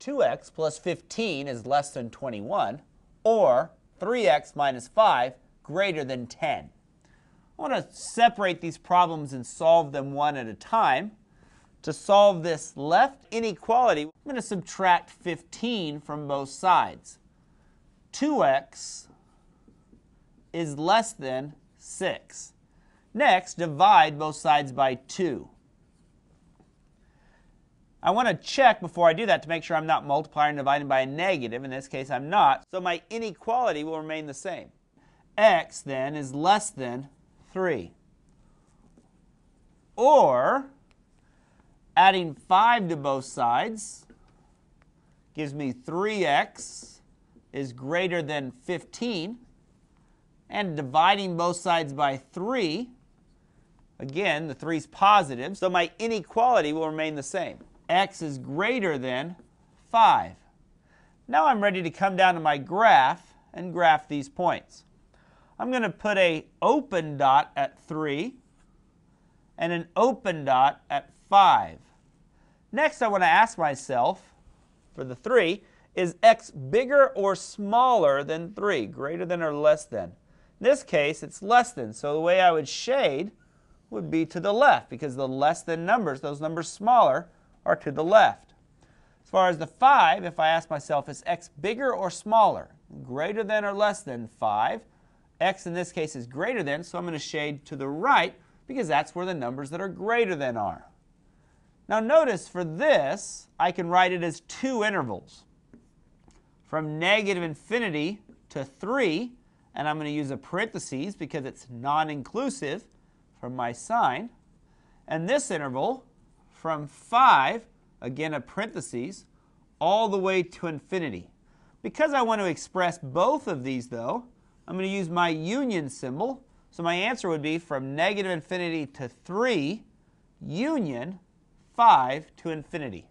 2x plus 15 is less than 21, or 3x minus 5 greater than 10. I want to separate these problems and solve them one at a time. To solve this left inequality, I'm going to subtract 15 from both sides. 2x is less than 6. Next, divide both sides by 2. I want to check before I do that to make sure I'm not multiplying and dividing by a negative. In this case, I'm not. So my inequality will remain the same. X, then, is less than 3. Or, adding 5 to both sides gives me 3x is greater than 15. And dividing both sides by 3, again, the 3 is positive, so my inequality will remain the same. X is greater than 5. Now I'm ready to come down to my graph and graph these points. I'm going to put an open dot at 3 and an open dot at 5. Next, I want to ask myself, for the 3, is x bigger or smaller than 3, greater than or less than? In this case, it's less than, so the way I would shade would be to the left, because the less than numbers, those numbers smaller, are to the left. As far as the 5, if I ask myself, is x bigger or smaller? Greater than or less than 5? X in this case is greater than, so I'm going to shade to the right, because that's where the numbers that are greater than are. Now notice for this, I can write it as 2 intervals. From negative infinity to 3, and I'm going to use a parentheses because it's non-inclusive from my sign. And this interval from 5, again a parentheses, all the way to infinity. Because I want to express both of these, though, I'm going to use my union symbol. So my answer would be from negative infinity to 3, union 5 to infinity.